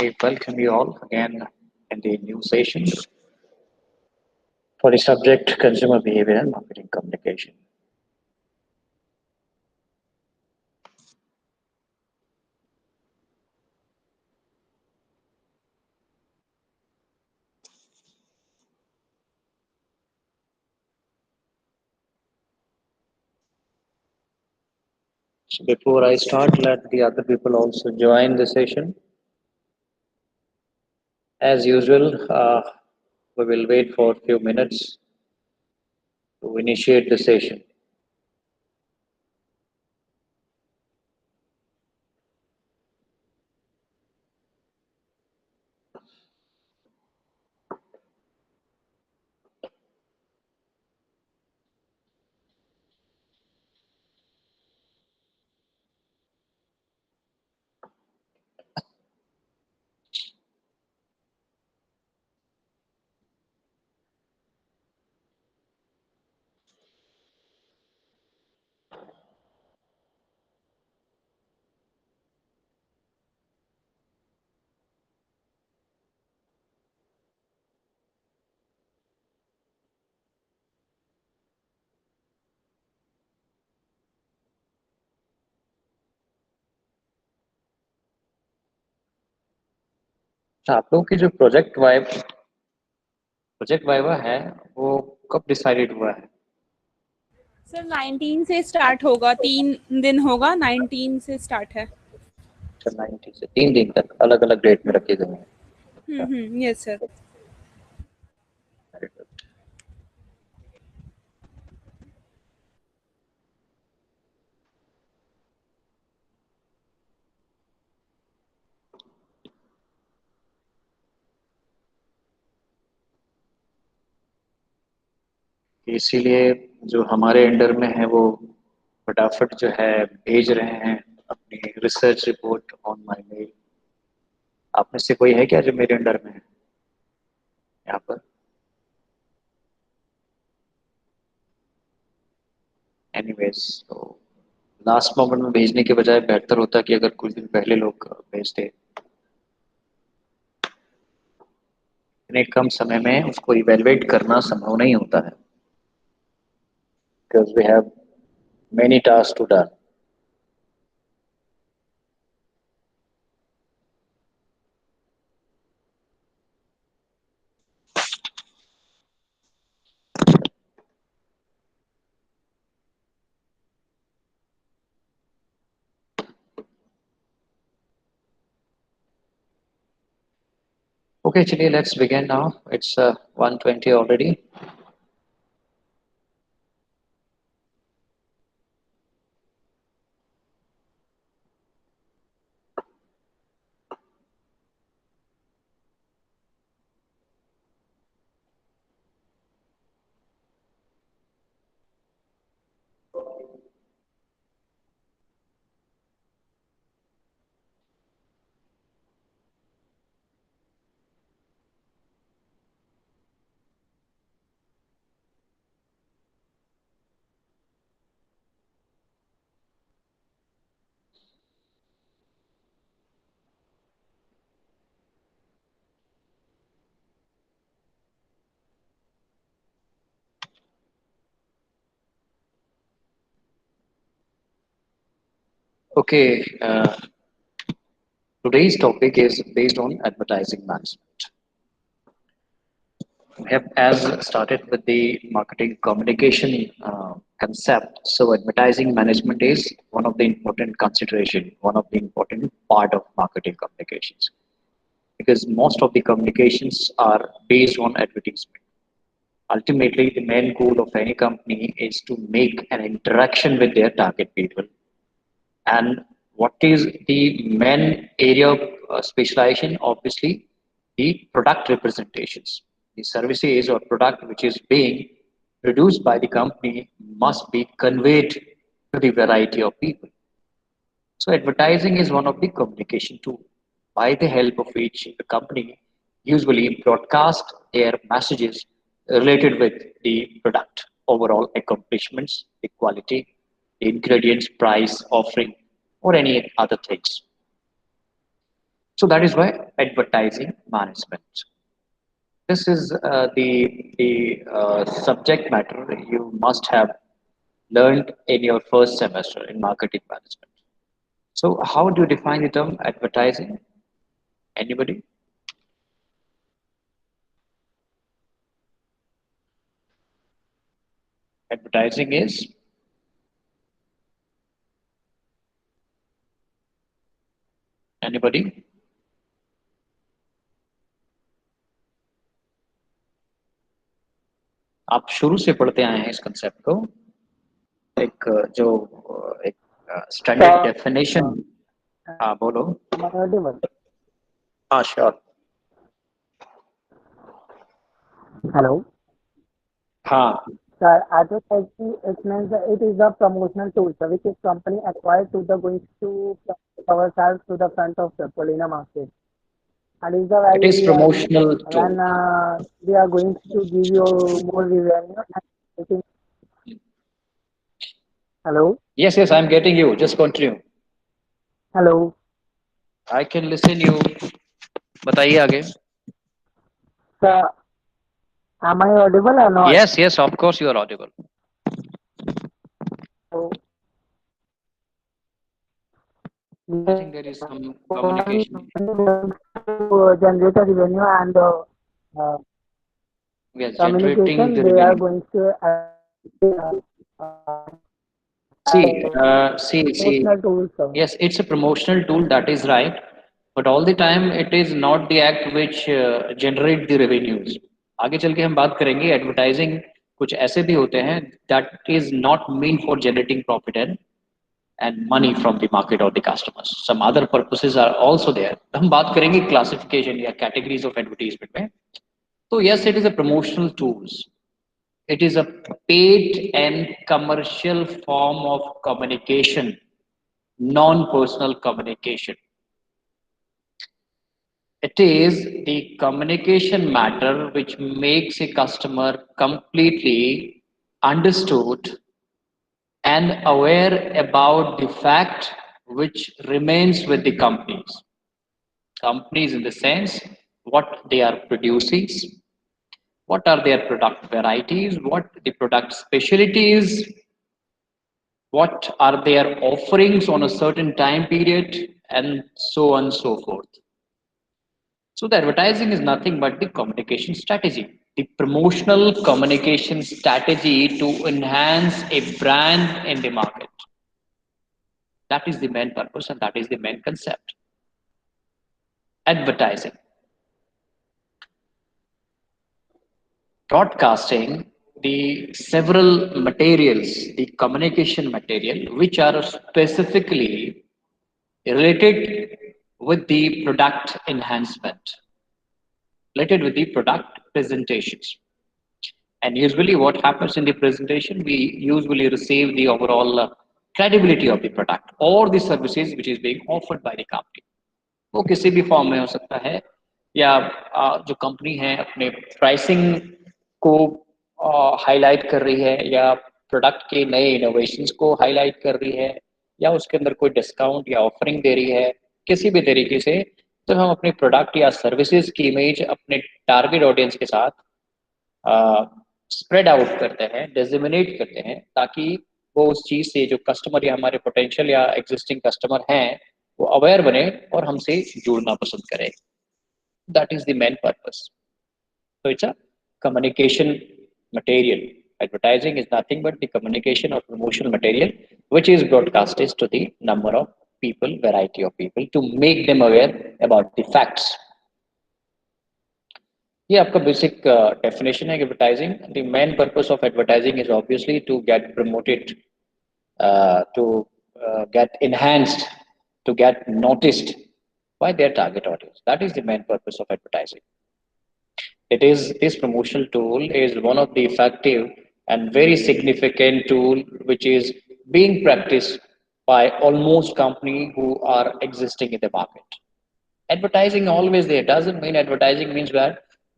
we welcome you all again in the new session for the subject consumer behavior and marketing communication. So before I start, let the other people also join the session. As usual, we will wait for a few minutes to initiate the session. आप लोगों की जो project viva है वो कब decided हुआ है? Sir 19 से स्टार्ट होगा, 3 दिन होगा, 19 से स्टार्ट है। 90 से 3 दिन तक अलग अलग डेट में रखे गए हैं। Yes sir. इसीलिए जो हमारे अंडर में है वो फटाफट जो है भेज रहे हैं अपनी research report on my mail. आप में से कोई है क्या जो मेरे अंडर में है यहाँ पर? एनीवेज, तो लास्ट मोमेंट में भेजने के बजाय बेहतर होता कि अगर कुछ दिन पहले लोग भेजते। इतने कम समय में उसको इवेलुएट करना संभव नहीं होता है, because we have many tasks to done. Okay, चलिए let's begin now. It's 1:20 already. Okay, today's topic is based on advertising management. We have as started with the marketing communication concept. So advertising management is one of the important consideration, one of the important part of marketing communications, because most of the communications are based on advertisement. Ultimately, the main goal of any company is to make an interaction with their target people. And what is the main area of specialization? Obviously, the product representations. The services or product which is being produced by the company must be conveyed to the variety of people. So advertising is one of the communication tool. By the help of which the company usually broadcast their messages related with the product, overall accomplishments, the quality, the ingredients, price, offering, or any other things. So that is why advertising management. This is the subject matter you must have learned in your first semester in marketing management. So how do you define the term advertising? Anybody? Advertising is anybody? आप शुरू से पढ़ते आए हैं इस concept को एक जो एक स्टैंडर्ड Sir, डेफिनेशन हाँ बोलो am I audible? हाँ श्योर Hello. हाँ Sir, advertising it means that it is a promotional tool, sir, which is company acquired to the going to ourselves to the front of people in a market. And is the it value is we are promotional tool when we are going to give you more revenue. And it is, hello, yes I'm getting you just continue hello. I can listen you बताइए आगे Sir, am I audible or not? yes of course you are audible So, I think there is some communication to generate a revenue and uh, yes generating communication, the they are revenue going to see promotional tools. So, yes it's a promotional tool that is right but all the time it is not the act which generate the revenues आगे चल के हम बात करेंगे advertising कुछ ऐसे भी होते हैं that is not mean for generating profit and money from the market or the customers some other purposes are also there हम बात करेंगे classification या categories of advertisement में तो yes it is a promotional tools. It is a paid and commercial form of communication, non-personal communication. It is the communication matter which makes a customer completely understood and aware about the fact which remains with the companies. Companies in the sense what they are producing, what are their product varieties, what the product specialty is, what are their offerings on a certain time period, and so on and so forth. So the advertising is nothing but the communication strategy, the promotional communication strategy to enhance a brand in the market. That is the main purpose and that is the main concept. Advertising. Broadcasting the several materials, the communication material, which are specifically related with the product enhancement, related with the product presentations. And usually what happens in the presentation, we usually receive the overall credibility of the product or the services which is being offered by the company. वो किसी भी form में हो सकता है या जो company है अपने प्राइसिंग को हाईलाइट कर रही है या प्रोडक्ट के नए इनोवेशंस को हाईलाइट कर रही है या उसके अंदर कोई डिस्काउंट या ऑफरिंग दे रही है किसी भी तरीके से तो हम अपने प्रोडक्ट या सर्विसेज की इमेज अपने टारगेट ऑडियंस के साथ स्प्रेड आउट करते हैं डिसमिनेट करते हैं ताकि वो उस चीज़ से जो कस्टमर या हमारे पोटेंशियल या एग्जिस्टिंग कस्टमर हैं वो अवेयर बने और हमसे जुड़ना पसंद करें that is the main purpose so it's a communication material advertising is nothing but the communication or promotional material which is broadcasted to the number of people variety of people to make them aware about the facts ये आपका basic definition है advertising the main purpose of advertising is obviously to get promoted to get enhanced to get noticed by their target audience that is the main purpose of advertising it is this promotional tool is one of the effective and very significant tool which is being practiced by almost company who are existing in the market advertising always there doesn't mean advertising means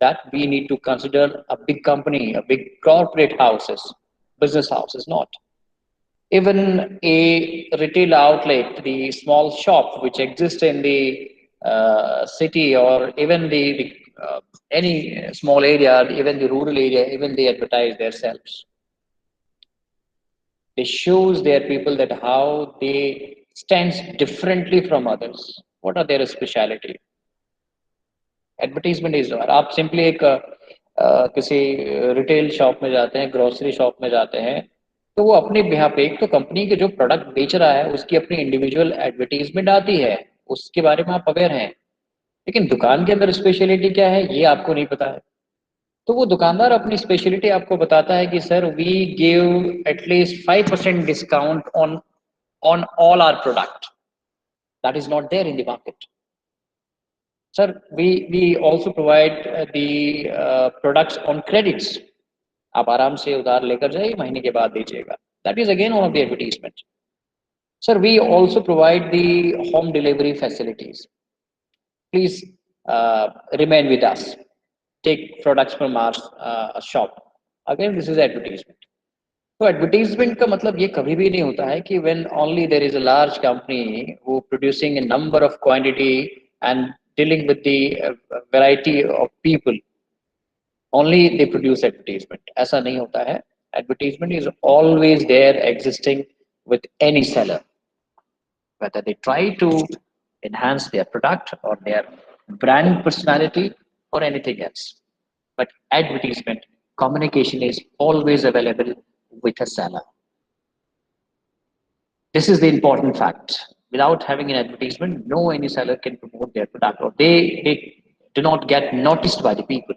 that we need to consider a big company a big corporate houses business houses not even a retail outlet the small shop which exists in the city or even the any small area, even the rural area, even they advertise themselves. They shows their people that how they stands differently from others. What are their speciality? Advertisement is आप simply एक किसी retail shop में जाते हैं, grocery shop में जाते हैं, तो वो अपने बिहाफ पे एक तो कंपनी के जो प्रोडक्ट बेच रहा है उसकी अपनी इंडिविजुअल एडवर्टीजमेंट आती है, उसके बारे में आप अवेयर हैं, लेकिन दुकान के अंदर स्पेशलिटी क्या है ये आपको नहीं पता है। तो वो दुकानदार अपनी स्पेशलिटी आपको बताता है कि sir we give at least 5% discount on on all our product, that is not there in the market. Sir, we also provide the products on credits. आप आराम से उधार लेकर जाइए, महीने के बाद दीजिएगा. That is again one of the advertisement. Sir, we also provide the home delivery facilities. Please remain with us. Take products from our shop. Again, this is advertisement. तो एडवर्टीजमेंट का मतलब ये कभी भी नहीं होता है कि when only there is a large company who producing a number of quantity and dealing with the variety of people, only they produce advertisement. ऐसा नहीं होता है. Advertisement is always there existing with any seller, whether they try to enhance their product or their brand personality or anything else. But advertisement communication is always available with a seller. This is the important fact. Without having an advertisement, no any seller can promote their product, or they do not get noticed by the people.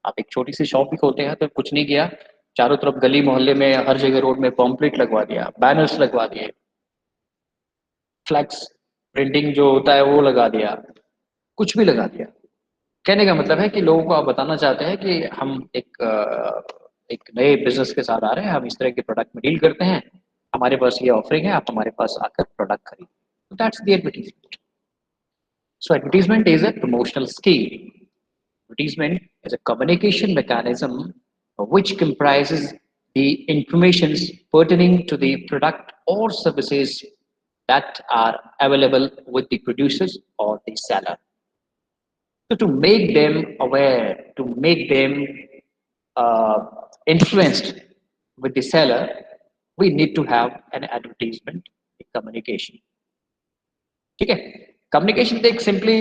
आप एक छोटी सी shop भी खोलते हैं तो कुछ नहीं किया, चारों तरफ गली मोहल्ले में हर जगह रोड में पॉम्पलेट लगवा दिया, बैनर्स लगवा दिए, फ्लैक्स प्रिंटिंग जो होता है वो लगा दिया, कुछ भी लगा दिया। कहने का मतलब है कि लोगों को आप बताना चाहते हैं कि हम एक नए बिजनेस के साथ आ रहे हैं, हम इस तरह के प्रोडक्ट में डील करते हैं, हमारे पास ये ऑफरिंग है, आप हमारे पास आकर प्रोडक्ट खरीदें। So that's the advertisement. So advertisement is a promotional scheme. Advertisement is a communication mechanism which comprises the information pertaining to the product or services that are available with the producers or the seller. So to make them aware, to make them influenced with the seller, we need to have an advertisement, a communication. ठीक है, communication तो एक simply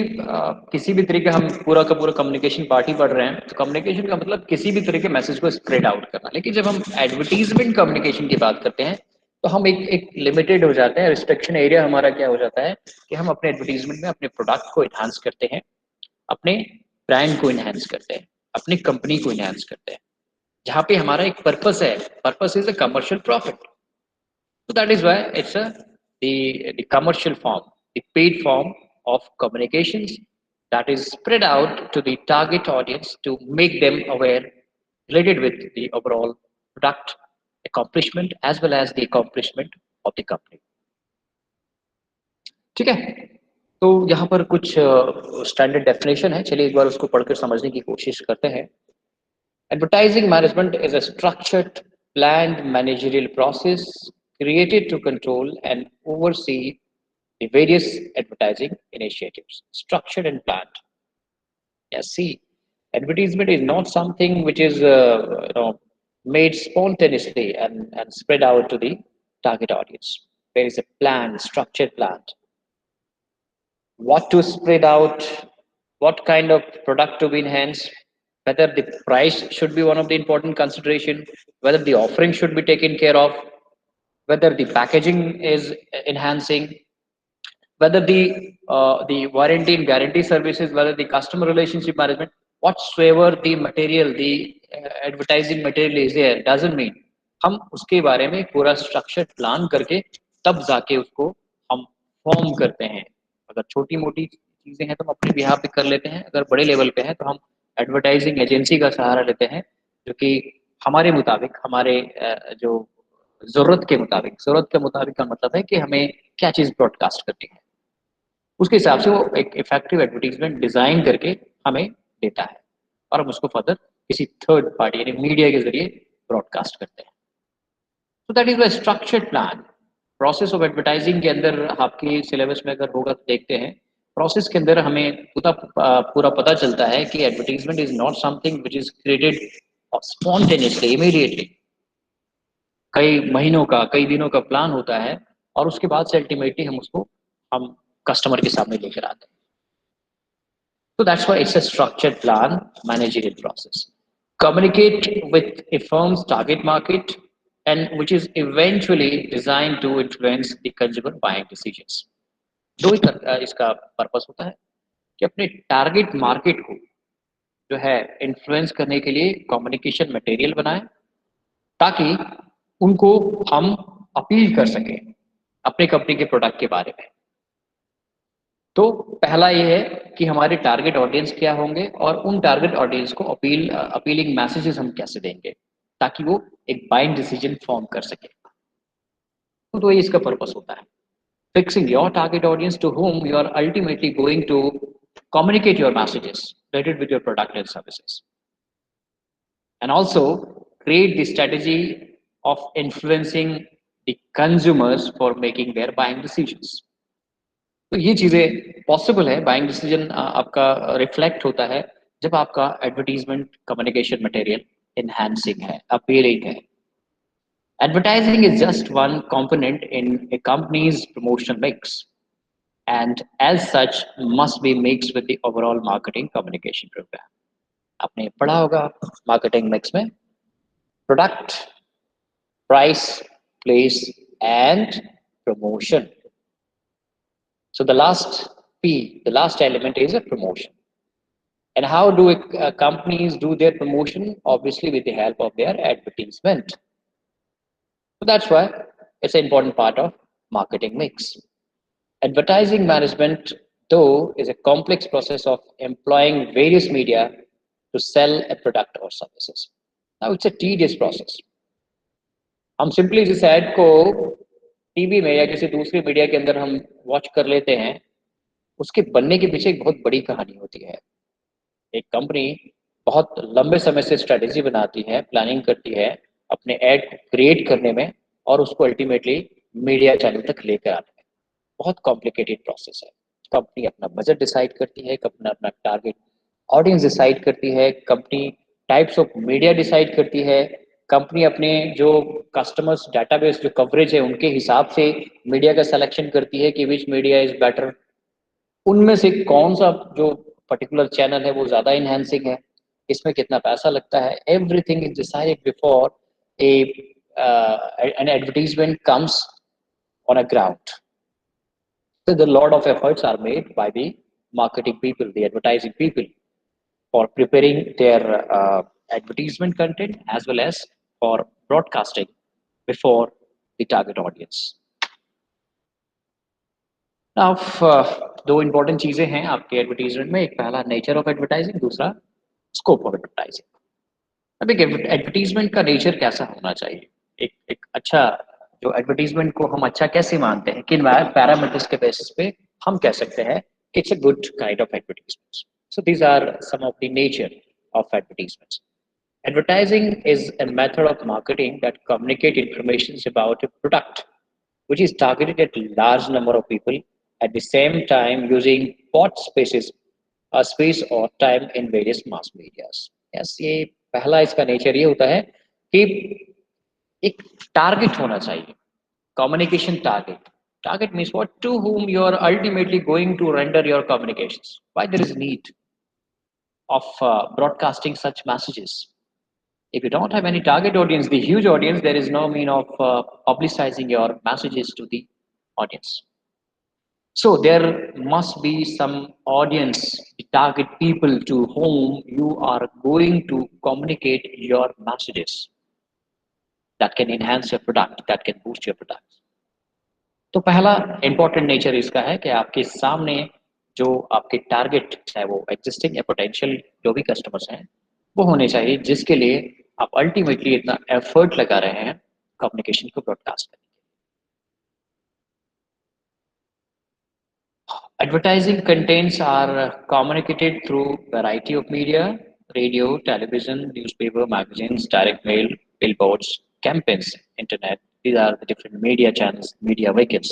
किसी भी तरीके हम पूरा का पूरा कम्युनिकेशन पार्टी पढ़ रहे हैं तो कम्युनिकेशन का मतलब किसी भी तरह के मैसेज को स्प्रेड आउट करना, लेकिन जब हम एडवर्टीजमेंट कम्युनिकेशन की बात करते हैं तो हम एक लिमिटेड हो जाते हैं, रिस्ट्रिक्शन एरिया हमारा क्या हो जाता है कि हम अपने एडवर्टीजमेंट में अपने प्रोडक्ट को इनहांस करते हैं, अपने ब्रांड को इनहांस करते हैं, अपनी कंपनी को इनहांस करते हैं, जहाँ पे हमारा एक पर्पस है, purpose is a commercial profit. So that is why it's the commercial form, the paid form of communications that is spread out to the target audience to make them aware related with the overall product accomplishment as well as the accomplishment of the company. ठीक है, तो यहाँ पर कुछ standard definition है, चलिए एक बार उसको पढ़कर समझने की कोशिश करते हैं. Advertising management is a structured, planned managerial process created to control and oversee the various advertising initiatives. Structured and planned. Yes, see, advertisement is not something which is made spontaneously and spread out to the target audience. There is a plan, structured plan. What to spread out, what kind of product to be enhanced, whether the price should be one of the important consideration, whether the offering should be taken care of, whether the packaging is enhancing, whether the warranty and guarantee services, whether the customer relationship management, whatsoever the material, the advertising material is there, doesn't mean हम उसके बारे में पूरा structure plan करके तब जाके उसको हम फॉर्म करते हैं. अगर छोटी मोटी चीजें हैं तो हम अपने बिहाफ पे कर लेते हैं, अगर बड़े लेवल पे है तो हम एडवर्टाइजिंग एजेंसी का सहारा लेते हैं जो कि हमारे मुताबिक, हमारे जो जरूरत के मुताबिक, जरूरत के मुताबिक का मतलब है कि हमें क्या चीज ब्रॉडकास्ट करनी है, उसके हिसाब से वो एक इफेक्टिव एडवर्टीजमेंट डिजाइन करके हमें देता है और हम उसको फर्दर किसी थर्ड पार्टी यानी मीडिया के जरिए ब्रॉडकास्ट करते हैं. So that is a structured plan. Process of advertising के अंदर आपके सिलेबस में अगर होगा तो देखते हैं प्रोसेस के अंदर हमें पूरा पता चलता है कि advertisement is not something which is created spontaneously immediately. कई महीनों का कई दिनों का प्लान होता है और उसके बाद से अल्टीमेटली हम कस्टमर के सामने लेकर आते हैं। So that's why it's a structured plan managerial process. Communicate with a firm's target market and which is eventually designed to influence the consumer buying decisions. दो ही इसका पर्पस होता है कि अपने टारगेट मार्केट को जो है इन्फ्लुएंस करने के लिए कम्युनिकेशन मटेरियल बनाएं ताकि उनको हम अपील कर सकें अपने कंपनी के प्रोडक्ट के बारे में। तो पहला ये है कि हमारे टारगेट ऑडियंस क्या होंगे और उन टारगेट ऑडियंस को अपीलिंग मैसेजेस हम कैसे देंगे ताकि वो एक बाइंग डिसीजन फॉर्म कर सके। तो ये इसका पर्पस होता है, fixing your target audience to whom you are ultimately going to communicate your messages related with your product and services, and also create the strategy of influencing the consumers for making their buying decisions. तो ये चीजें possible है, buying decision आपका reflect होता है जब आपका advertisement communication material enhancing है, अपीलिंग है। Advertising is just one component in a company's promotional mix, and as such must be mixed with the overall marketing communication program. आपने पढ़ा होगा marketing mix में product, price, place, and promotion. So the last P, the last element is a promotion. And how do companies do their promotion? Obviously with the help of their advertisement. So that's why it's an important part of marketing mix. Advertising management, though, is a complex process of employing various media to sell a product or services. Now it's a tedious process. हम simply जिस add को TV में या किसी दूसरी media के अंदर हम वॉच कर लेते हैं, उसके बनने के पीछे एक बहुत बड़ी कहानी होती है। एक कंपनी बहुत लंबे समय से स्ट्रेटेजी बनाती है, प्लानिंग करती है अपने ऐड को क्रिएट करने में और उसको अल्टीमेटली मीडिया चैनल तक लेकर आने में। बहुत कॉम्प्लिकेटेड प्रोसेस है। कंपनी अपना बजट डिसाइड करती है, कंपनी अपना टारगेट ऑडियंस डिसाइड करती है, company types of media decide करती है, कंपनी अपने जो कस्टमर्स डेटाबेस जो कवरेज है उनके हिसाब से मीडिया का सिलेक्शन करती है कि विच मीडिया इज बेटर, उनमें से कौन सा जो पर्टिकुलर चैनल है वो ज्यादा इनहेंसिंग है, इसमें कितना पैसा लगता है। Everything is decided before an advertisement comes on a ground. So the lot of efforts are made by the marketing people, the advertising people, for preparing their advertisement content as well as for broadcasting before the target audience. Now, दो important चीजें हैं आपके advertisement में, एक पहला nature of advertising, दूसरा scope of advertising. अब एक एडवर्टीजमेंट का नेचर कैसा होना चाहिए, एक अच्छा जो एडवर्टीजमेंट को हम अच्छा कैसे मानते हैं, किन पैरामीटर्स के बेसिस पे हम कह सकते हैं it's a good kind of advertisement. So these are some of the nature of advertisements. Advertising is a method of marketing that communicate information about a product which is targeted at a large number of people at the same time using bought space or time in various mass medias. Yes, ये पहला इसका nature ये होता है कि एक target होना चाहिए, communication target means what, to whom you are ultimately going to render your communications, why there is need of broadcasting such messages. If you don't have any target audience, the huge audience, there is no mean of publicizing your messages to the audience. So there must be some audience, the target people to whom you are going to communicate your messages that can enhance your product, that can boost your product. तो पहला important nature इसका है कि आपके सामने जो आपके target, चाहे वो एग्जिस्टिंग या पोटेंशियल जो भी कस्टमर्स हैं, वो होने चाहिए जिसके लिए आप अल्टीमेटली इतना एफर्ट लगा रहे हैं कम्युनिकेशन को ब्रॉडकास्ट करने। Advertising contents are communicated through variety of media: radio, television, newspaper, magazines, direct mail, billboards, campaigns, internet. These are the different media channels, media vehicles.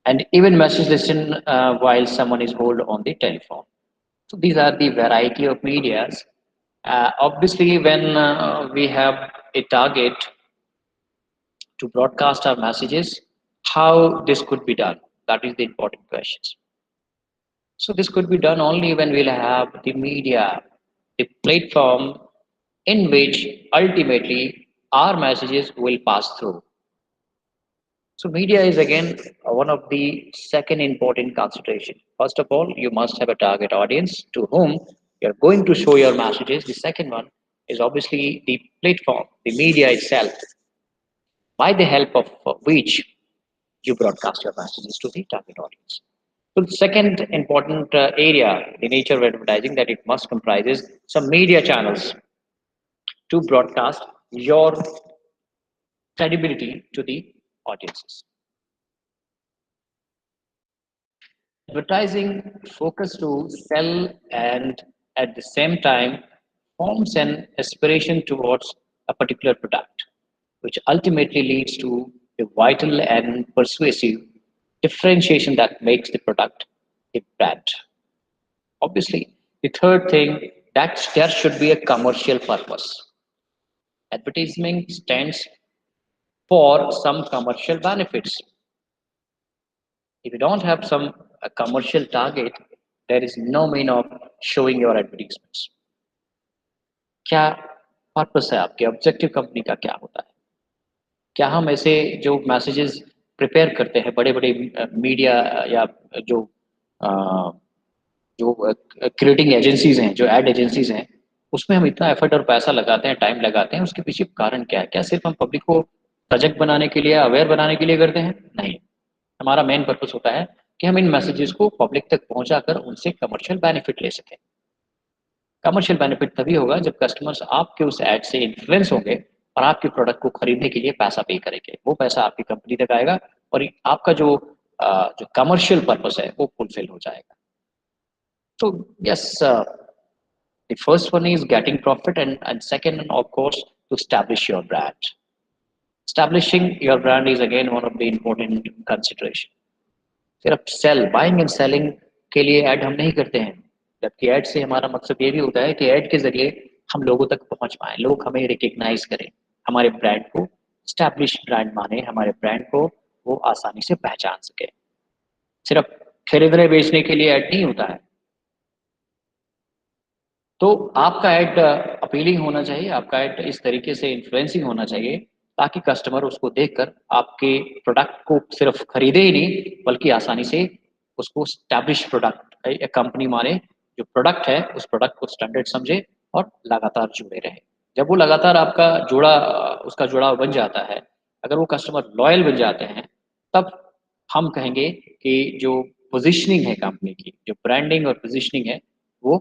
and even message listen while someone is hold on the telephone. So these are the variety of medias. Obviously, when we have a target to broadcast our messages, how this could be done? That is the important questions. So this could be done only when we'll have the media, the platform in which ultimately our messages will pass through. So media is again one of the second important consideration. First of all, you must have a target audience to whom you're going to show your messages. The second one is obviously the platform, the media itself, by the help of which you broadcast your messages to the target audience. So the second important area, the nature of advertising, that it must comprises some media channels to broadcast your credibility to the audiences. Advertising focus to sell and at the same time forms an aspiration towards a particular product, which ultimately leads to a vital and persuasive differentiation that makes the product a brand. Obviously, the third thing that there should be a commercial purpose. Advertising stands for some commercial benefits. If you don't have some commercial target, there is no mean of showing your advertisements. क्या purpose है आपके objective company का क्या होता है? क्या हम ऐसे जो मैसेजेस प्रिपेयर करते हैं बड़े बड़े मीडिया या जो जो क्रिएटिंग एजेंसीज हैं, जो एड एजेंसीज हैं, उसमें हम इतना एफर्ट और पैसा लगाते हैं, टाइम लगाते हैं, उसके पीछे कारण क्या है? क्या सिर्फ हम पब्लिक को सजग बनाने के लिए, अवेयर बनाने के लिए करते हैं? नहीं, हमारा मेन पर्पस होता है कि हम इन मैसेजेस को पब्लिक तक पहुंचाकर उनसे कमर्शियल बेनिफिट ले सकें। कमर्शियल बेनिफिट तभी होगा जब कस्टमर्स आपके उस एड से इन्फ्लुएंस होंगे और आपके प्रोडक्ट को खरीदने के लिए पैसा पे करेंगे। वो पैसा आपकी कंपनी तक आएगा और आपका जो कमर्शियल पर्पस है वो फुलफिल हो जाएगा। So yes, the first one is getting profit, and second, of course, to establish your brand. Establishing your brand is again one of the important consideration. सिर्फ सेल बाइंग एंड सेलिंग के लिए add हम नहीं करते हैं, जबकि add से हमारा मकसद ये भी होता है कि ऐड के जरिए हम लोगों तक पहुंच पाए, लोग हमें रिकग्नाइज करें, हमारे ब्रांड को स्टैब्लिश ब्रांड माने, हमारे ब्रांड को वो आसानी से पहचान सके। सिर्फ खरीदने बेचने के लिए ऐड नहीं होता है। तो आपका ऐड अपीलिंग होना चाहिए, आपका ऐड इस तरीके से इन्फ्लुएंसिंग होना चाहिए ताकि कस्टमर उसको देखकर आपके प्रोडक्ट को सिर्फ खरीदे ही नहीं बल्कि आसानी से उसको स्टैब्लिश प्रोडक्ट कंपनी माने, जो प्रोडक्ट है उस प्रोडक्ट को स्टैंडर्ड समझे और लगातार जुड़े रहे। जब वो लगातार आपका उसका जुड़ाव बन जाता है, अगर वो कस्टमर लॉयल बन जाते हैं, तब हम कहेंगे कि जो पोजिशनिंग है कंपनी की, जो ब्रांडिंग और पोजिशनिंग है वो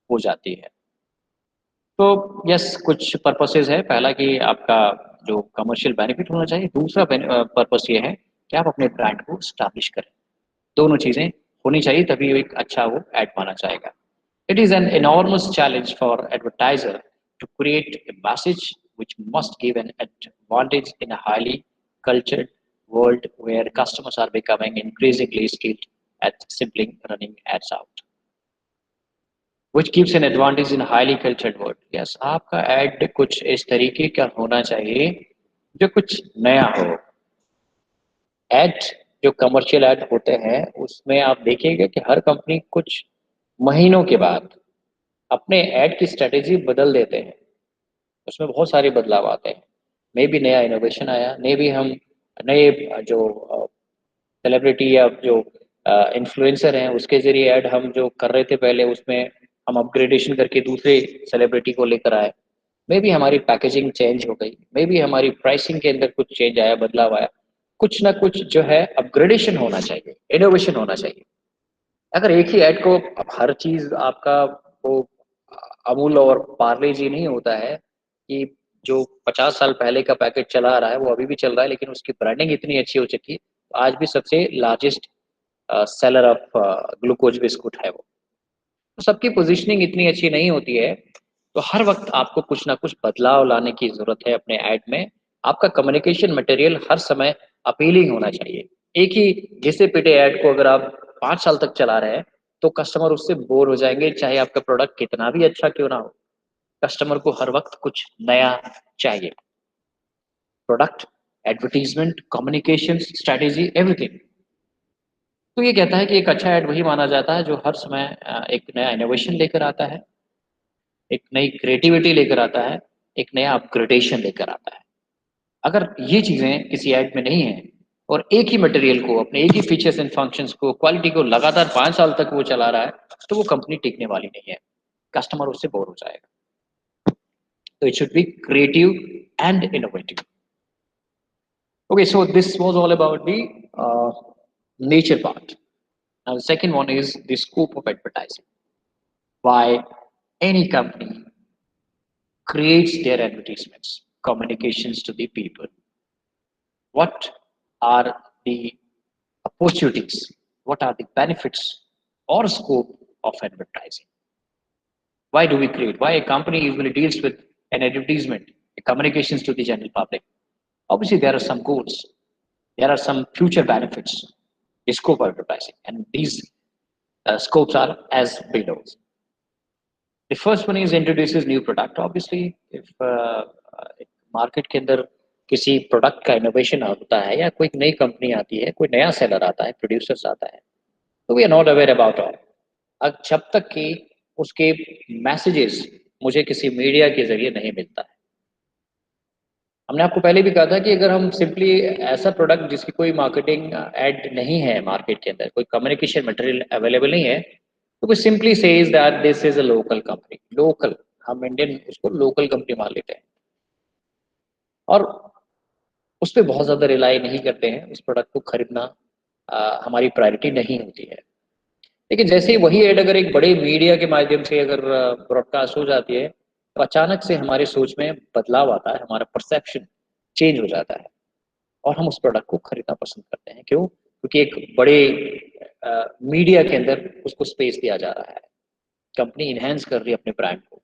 हो जाती है। तो यस, कुछ पर्पसेस है। पहला कि आपका जो कमर्शियल बेनिफिट होना चाहिए, दूसरा पर्पस ये है कि आप अपने ब्रांड को स्टैब्लिश करें। दोनों चीजें होनी चाहिए तभी एक अच्छा वो ऐड माना जाएगा। It is an enormous challenge for advertiser to create a message which must give an advantage in a highly cultured world where customers are becoming increasingly skilled at simply running ads out, which gives an advantage in a highly cultured world. Yes, आपका ad कुछ इस तरीके का होना चाहिए जो कुछ नया हो। एड जो कमर्शियल ऐड होते हैं उसमें आप देखिएगा कि हर कंपनी कुछ महीनों के बाद अपने ऐड की स्ट्रेटेजी बदल देते हैं, उसमें बहुत सारे बदलाव आते हैं। मे भी नया इनोवेशन आया, मे भी हम नए जो सेलिब्रिटी या जो इन्फ्लुएंसर हैं उसके जरिए ऐड हम जो कर रहे थे पहले, उसमें हम अपग्रेडेशन करके दूसरे सेलिब्रिटी को लेकर आए। मे भी हमारी पैकेजिंग चेंज हो गई, मे भी हमारी प्राइसिंग के अंदर कुछ चेंज आया, बदलाव आया। कुछ ना कुछ जो है अपग्रेडेशन होना चाहिए, इनोवेशन होना चाहिए। अगर एक ही ऐड को अब हर चीज आपका वो अमूल और पार्ले जी नहीं होता है कि जो 50 साल पहले का पैकेट चला आ रहा है वो अभी भी चल रहा है, लेकिन उसकी ब्रांडिंग इतनी अच्छी हो चुकी है आज भी सबसे largest seller of glucose biscuit है वो। तो सबकी पोजीशनिंग इतनी अच्छी नहीं होती है, तो हर वक्त आपको कुछ ना कुछ बदलाव लाने की जरूरत है अपने ऐड में। आपका कम्युनिकेशन मटेरियल हर समय अपीलिंग होना चाहिए, एक ही घिसे पिटे ऐड को अगर आप 5 साल तक चला रहे हैं तो कस्टमर उससे बोर हो जाएंगे, चाहे आपका प्रोडक्ट कितना भी अच्छा क्यों ना हो। कस्टमर को हर वक्त कुछ नया चाहिए। Product, advertisement, communication strategy, everything. तो ये कहता है कि एक अच्छा ऐड वही माना जाता है जो हर समय एक नया इनोवेशन लेकर आता है, एक नई क्रिएटिविटी लेकर आता है, एक नया अपग्रेडेशन लेकर आता है। अगर ये चीजें किसी ऐड में नहीं है और एक ही मटेरियल को, अपने एक ही फीचर्स एंड फंक्शंस को, क्वालिटी को लगातार 5 साल तक वो चला रहा है, तो वो कंपनी टिकने वाली नहीं है। कस्टमर उससे बोर हो जाएगा। तो it should be creative and innovative. Okay, so this was all about the nature part. Now the second one is the scope of advertising. Why any company creates their advertisements, communications to the people. What are the opportunities? What are the benefits or scope of advertising? Why do we create? Why a company usually deals with an advertisement, communications to the general public? Obviously, there are some goals. There are some future benefits, the scope of advertising, and these scopes are as below. The first one is introduces new product. Obviously, if market के अंदर किसी product का innovation होता है या कोई नई company आती है, कोई नया सेलर आता है, प्रोड्यूसर्स आता है, तो we are not aware about all. अब जब तक कि उसके मैसेजेस मुझे किसी मीडिया के जरिए नहीं मिलता है। हमने आपको पहले भी कहा था कि अगर हम सिंपली ऐसा प्रोडक्ट जिसकी कोई मार्केटिंग ऐड नहीं है मार्केट के अंदर, कोई कम्युनिकेशन मटेरियल अवेलेबल नहीं है, तो कोई simply says that this is a local company. Local, हम इंडियन उसको लोकल कंपनी मान लेते हैं और उस पर बहुत ज़्यादा रिलाई नहीं करते हैं। उस प्रोडक्ट को खरीदना हमारी प्रायोरिटी नहीं होती है। लेकिन जैसे ही वही ऐड अगर एक बड़े मीडिया के माध्यम से अगर ब्रॉडकास्ट हो जाती है, तो अचानक से हमारे सोच में बदलाव आता है, हमारा परसेप्शन चेंज हो जाता है और हम उस प्रोडक्ट को खरीदना पसंद करते हैं। क्यों? क्योंकि एक बड़े मीडिया के अंदर उसको स्पेस दिया जा रहा है, कंपनी इनहेंस कर रही है अपने ब्रांड को,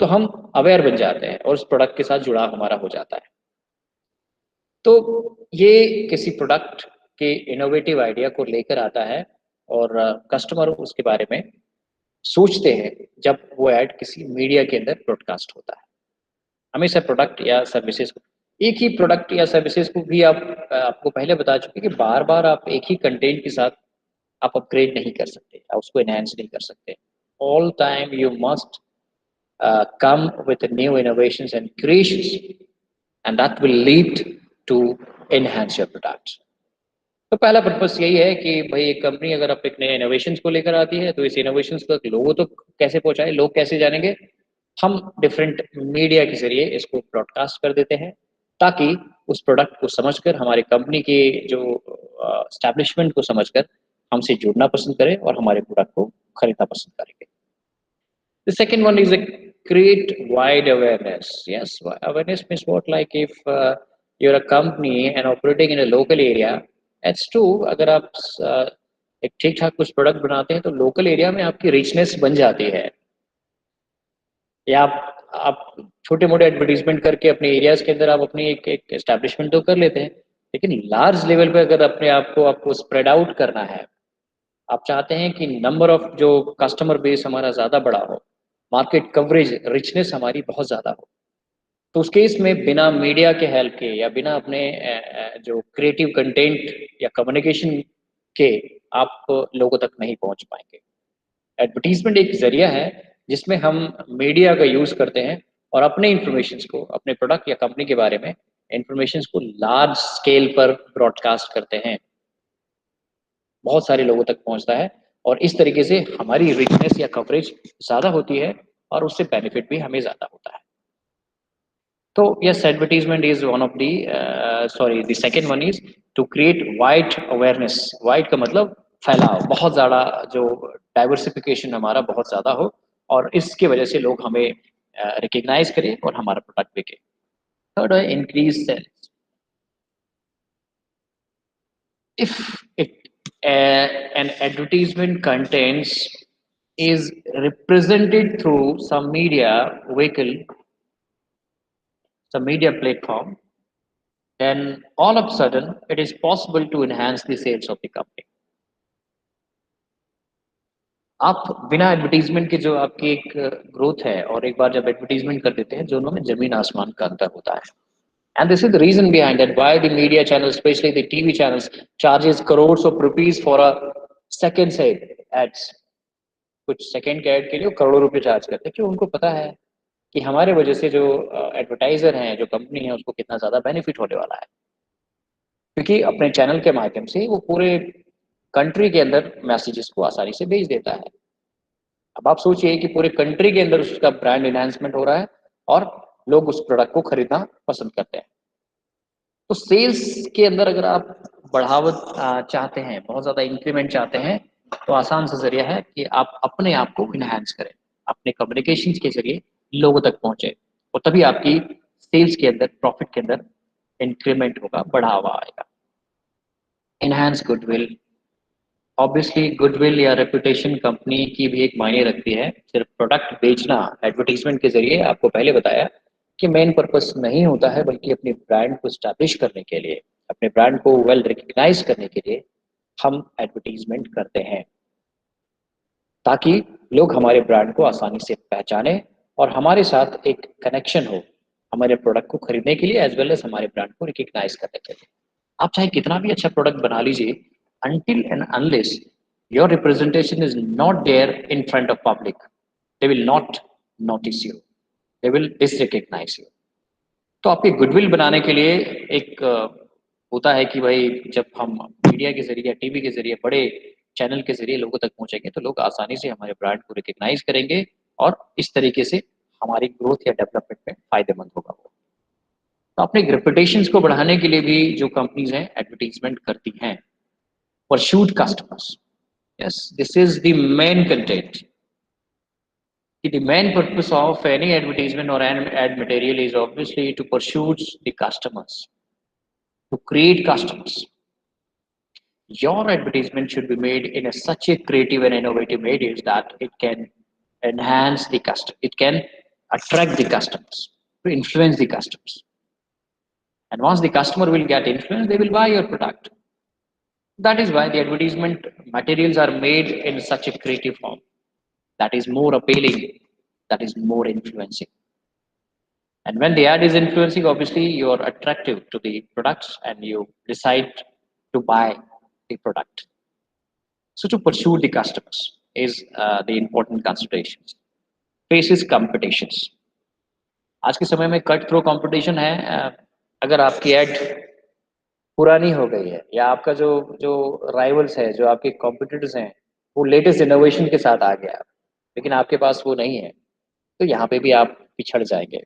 तो हम अवेयर बन जाते हैं और उस प्रोडक्ट के साथ जुड़ाव हमारा हो जाता है। तो ये किसी प्रोडक्ट के इनोवेटिव आइडिया को लेकर आता है और कस्टमर उसके बारे में सोचते हैं जब वो ऐड किसी मीडिया के अंदर ब्रॉडकास्ट होता है। हमेशा प्रोडक्ट या सर्विसेज को, एक ही प्रोडक्ट या सर्विसेज को भी आप आपको पहले बता चुके कि बार बार आप एक ही कंटेंट के साथ आप अपग्रेड नहीं कर सकते, आप उसको एनहांस नहीं कर सकते। All time you must come with new innovations and creations, and that will lead to enhance your products. तो पहला पर्पस यही है कि भाई एक कंपनी अगर अपने नए इनोवेशंस को लेकर आती है तो इस इनोवेशंस तक लोगों तो कैसे पहुंचाए, लोग कैसे जानेंगे। हम डिफरेंट मीडिया के जरिए इसको ब्रॉडकास्ट कर देते हैं ताकि उस प्रोडक्ट को समझकर हमारी कंपनी के जो एस्टैब्लिशमेंट को समझकर हमसे जुड़ना पसंद करें और हमारे प्रोडक्ट को खरीदना पसंद करेंगे। The second one is a create wide awareness. Yes, awareness means what? Like if you're a company and operating in a local area, that's true. अगर आप एक ठीक ठाक कुछ प्रोडक्ट बनाते हैं तो लोकल एरिया में आपकी रिचनेस बन जाती है, या आप छोटे मोटे एडवर्टीजमेंट करके अपने एरियाज के अंदर आप अपनी एक एस्टैब्लिशमेंट तो कर लेते हैं। लेकिन लार्ज लेवल पे अगर अपने आप को आपको स्प्रेड आउट करना है, आप चाहते हैं कि नंबर ऑफ जो कस्टमर बेस हमारा ज़्यादा बड़ा हो, मार्केट कवरेज रिचनेस हमारी बहुत ज़्यादा हो, तो उस केस में बिना मीडिया के हेल्प के या बिना अपने जो क्रिएटिव कंटेंट या कम्युनिकेशन के आप लोगों तक नहीं पहुंच पाएंगे। एडवर्टीजमेंट एक जरिया है जिसमें हम मीडिया का यूज़ करते हैं और अपने इंफॉर्मेशन को, अपने प्रोडक्ट या कंपनी के बारे में इंफॉर्मेशन को लार्ज स्केल पर ब्रॉडकास्ट करते हैं, बहुत सारे लोगों तक पहुंचता है और इस तरीके से हमारी रिचनेस या कवरेज ज़्यादा होती है और उससे बेनिफिट भी हमें ज़्यादा होता है। तो yes, advertisement is one of the the second one is to create wide awareness. Wide का मतलब फैलाव, बहुत ज़्यादा जो डाइवर्सिफिकेशन हमारा बहुत ज़्यादा हो और इसकी वजह से लोग हमें रिकग्नाइज करें और हमारा प्रोडक्ट बिके। थर्ड है increase sales. If an advertisement contents is represented through some media vehicle, some media platform, then all of a sudden it is possible to enhance the sales of the company. आप बिना advertisement के जो आपकी एक growth है और एक बार जब एडवर्टीजमेंट कर देते हैं दोनों में जमीन आसमान का अंतर होता है. And this is the reason behind that why the media channels, especially the TV channels, charges crores of rupees for a second say ads. कुछ सेकंड के ऐड के लिए करोड़ों रुपए चार्ज करते हैं, क्यों? उनको पता है कि हमारे वजह से जो एडवर्टाइजर हैं, जो कंपनी है, उसको कितना ज्यादा बेनिफिट होने वाला है, क्योंकि अपने चैनल के माध्यम से वो पूरे कंट्री के अंदर मैसेजेस को आसानी से भेज देता है. अब आप सोचिए कि पूरे कंट्री के अंदर उसका ब्रांड एनहांसमेंट हो रहा है और लोग उस प्रोडक्ट को खरीदना पसंद करते हैं. तो सेल्स के अंदर अगर आप बढ़ावा चाहते हैं, बहुत ज़्यादा इंक्रीमेंट चाहते हैं, तो आसान सा जरिया है कि आप अपने आप को इनहैंस करें, अपने कम्युनिकेशन के जरिए लोगों तक पहुंचे, और तभी आपकी सेल्स के अंदर, प्रॉफिट के अंदर इंक्रीमेंट होगा, बढ़ावा आएगा. Enhance goodwill. ऑब्वियसली गुडविल या रेपुटेशन कंपनी की भी एक मायने रखती है. सिर्फ प्रोडक्ट बेचना एडवर्टीजमेंट के जरिए, आपको पहले बताया कि मेन पर्पस नहीं होता है, बल्कि अपने ब्रांड को स्टैब्लिश करने के लिए, अपने ब्रांड को वेल रिकग्नाइज करने के लिए हम एडवर्टीजमेंट करते हैं, ताकि लोग हमारे ब्रांड को आसानी से पहचाने और हमारे साथ एक कनेक्शन हो हमारे प्रोडक्ट को खरीदने के लिए, एज वेल एज हमारे ब्रांड को रिकग्नाइज करने के लिए. आप चाहे कितना भी अच्छा प्रोडक्ट बना लीजिए, until and unless your representation is not there in front of public, they will not notice you, they will disrecognize you. तो आपके गुडविल बनाने के लिए एक होता है कि भाई जब हम मीडिया के जरिए, टीवी के जरिए, बड़े चैनल के जरिए लोगों तक पहुंचेंगे, तो लोग आसानी से हमारे ब्रांड को रिकग्नाइज करेंगे और इस तरीके से हमारी ग्रोथ या डेवलपमेंट में फायदेमंद होगा वो. तो अपने रेपुटेशंस को बढ़ाने के लिए भी जो कंपनीज हैं एडवर्टीजमेंट करती हैं. Pursued customers. Yes, this is the main content. The main purpose of any advertisement or ad material is obviously to pursue the customers, to create customers. Your advertisement should be made in such a creative and innovative mediums that it can enhance the customer, it can attract the customers, to influence the customers. And once the customer will get influenced, they will buy your product. That is why the advertisement materials are made in such a creative form that is more appealing, that is more influencing. And when the ad is influencing, obviously you are attractive to the products and you decide to buy the product. So to pursue the customers is the important considerations. Faces competitions. आज के समय में cut throw competition है. अगर आपकी add पुरानी हो गई है या आपका जो राइवल्स है, जो आपके कॉम्पिटिटर्स हैं, वो लेटेस्ट इनोवेशन के साथ आ गया, लेकिन आपके पास वो नहीं है, तो यहाँ पे भी आप पिछड़ जाएंगे.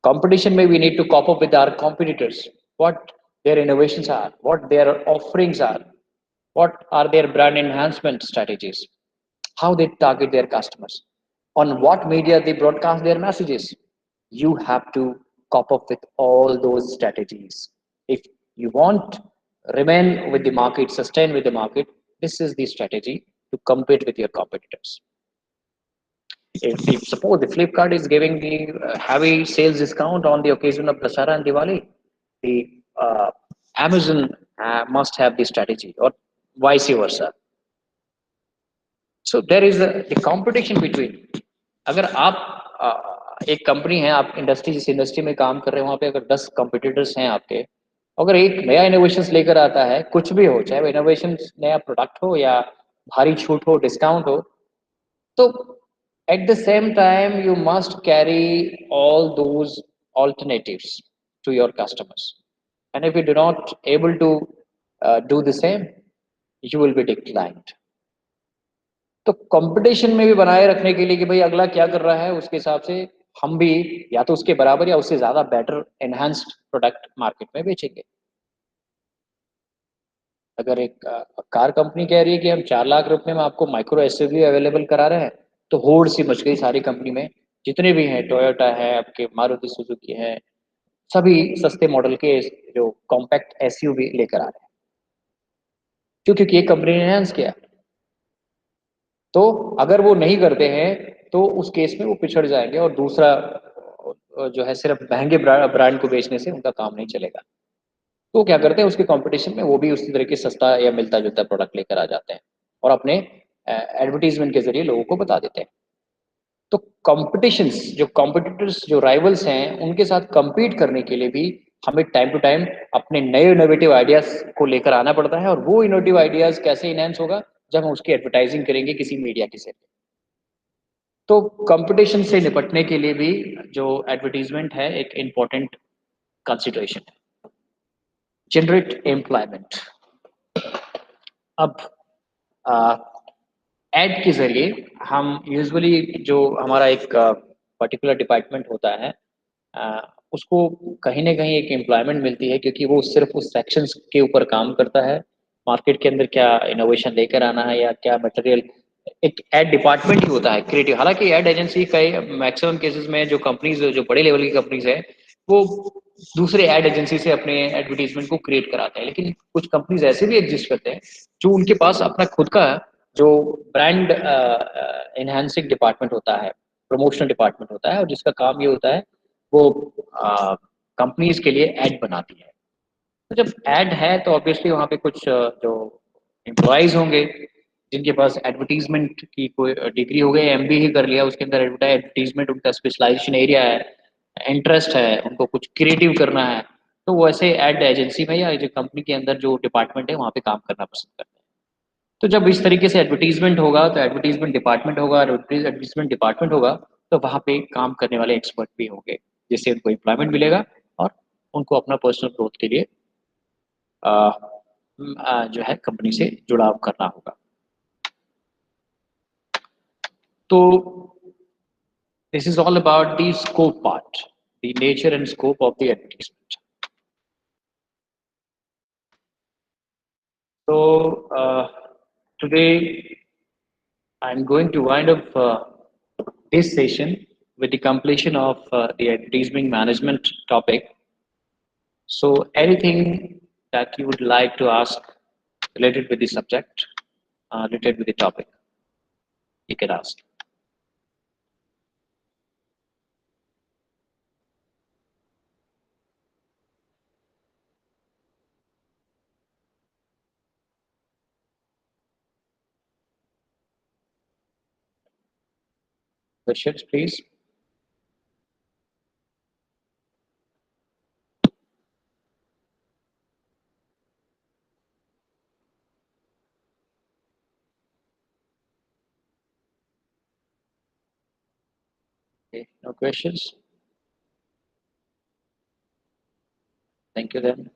कंपटीशन में we need to cope up with our competitors, what their innovations are, what their offerings are, what are their brand enhancement strategies, how they target their customers, on what media they broadcast their messages. You have to cop up with all those strategies. If you want remain with the market, sustain with the market, this is the strategy to compete with your competitors. If suppose the Flipkart is giving the heavy sales discount on the occasion of Dussehra and Diwali, the Amazon must have the strategy, or vice versa. So there is the competition between. अगर आप एक company है, आप industry, जिस industry में काम कर रहे हैं, वहां पे अगर 10 कंपटीटर्स हैं आपके, अगर एक नया इनोवेशन लेकर आता है, कुछ भी हो, चाहे वो इनोवेशन नया प्रोडक्ट हो या भारी छूट हो, डिस्काउंट हो, तो at the same time you must carry all those alternatives to your customers, and if you do not able to do the same, you will be declined. तो कंपटीशन में भी बनाए रखने के लिए कि भाई अगला क्या कर रहा है, उसके हिसाब से हम भी या तो उसके बराबर या उससे ज्यादा बेटर एनहांस्ड प्रोडक्ट मार्केट में बेचेंगे. अगर एक कार कंपनी कह रही है कि हम 4 लाख रुपए में आपको माइक्रो एसयूवी अवेलेबल करा रहे हैं, तो होड़ सी मच गई सारी कंपनी में, जितने भी हैं, टोयोटा है, आपके मारुति सुजुकी है, सभी सस्ते मॉडल के जो कॉम्पैक्ट एसयूवी लेकर आ रहे हैं. क्यों? क्योंकि एक कंपनी ने एनहांस किया. तो अगर वो नहीं करते हैं तो उस केस में वो पिछड़ जाएंगे, और दूसरा जो है सिर्फ महंगे ब्रांड को बेचने से उनका काम नहीं चलेगा. तो वो क्या करते हैं, उसके कंपटीशन में वो भी उसी तरह के सस्ता या मिलता जुलता प्रोडक्ट लेकर आ जाते हैं और अपने एडवर्टीजमेंट के जरिए लोगों को बता देते हैं। तो कॉम्पिटिशन्स, जो कॉम्पिटिटर्स, जो राइवल्स हैं, उनके साथ compete करने के लिए भी हमें टाइम टू टाइम अपने नए इनोवेटिव आइडियाज को लेकर आना पड़ता है। और वो इनोवेटिव आइडियाज कैसे इनहेंस होगा, जब हम उसकी एडवर्टाइजिंग करेंगे किसी मीडिया के जरिए। तो कंपटीशन से निपटने के लिए भी जो एडवर्टीजमेंट है एक इम्पोर्टेंट कंसिडरेशन है। Generate employment. अब एड के जरिए हम यूजुअली, जो हमारा एक पर्टिकुलर डिपार्टमेंट होता है, उसको कहीं ना कहीं एक एम्प्लॉयमेंट मिलती है, क्योंकि वो सिर्फ उस सेक्शंस के ऊपर काम करता है। मार्केट के अंदर क्या इनोवेशन लेकर आना है या क्या मटेरियल, एक एड डिपार्टमेंट ही होता है क्रिएटिव। हालांकि एड एजेंसी का मैक्सिमम केसेस में जो कंपनीज, जो बड़े लेवल की कंपनीज है, वो दूसरे एड एजेंसी से अपने एडवर्टीजमेंट को क्रिएट कराते हैं। लेकिन कुछ कंपनीज ऐसे भी एग्जिस्ट करते हैं जो उनके पास अपना खुद का जो ब्रांड एनहांसिंग डिपार्टमेंट होता है, प्रमोशनल डिपार्टमेंट होता है, और जिसका काम ये होता है वो कंपनीज के लिए एड बनाती है। तो जब एड है तो ऑब्वियसली वहाँ पे कुछ जो एम्प्लॉयज होंगे जिनके पास एडवर्टीजमेंट की कोई डिग्री हो गई, एमबीए कर लिया, उसके अंदर एडवर्टीजमेंट उनका स्पेशलाइजेशन एरिया है, इंटरेस्ट है, उनको कुछ क्रिएटिव करना है, तो वो ऐसे एड एजेंसी में या जो कंपनी के अंदर जो डिपार्टमेंट है वहाँ पे काम करना पसंद करते हैं। तो जब इस तरीके से एडवर्टीजमेंट होगा तो एडवर्टीजमेंट डिपार्टमेंट होगा, और एडवर्टीजमेंट डिपार्टमेंट होगा तो वहाँ पे काम करने वाले एक्सपर्ट भी होंगे, जिससे उनको एम्प्लॉयमेंट मिलेगा और उनको अपना पर्सनल ग्रोथ के लिए जो है कंपनी से जुड़ाव करना होगा। तो this is all about the scope part, the nature and scope of the advertisement. So today I'm going to wind up this session with the completion of the advertising management topic. So anything that you would like to ask related with the subject, related with the topic, you can ask. Questions, please. Okay, no questions. Thank you then.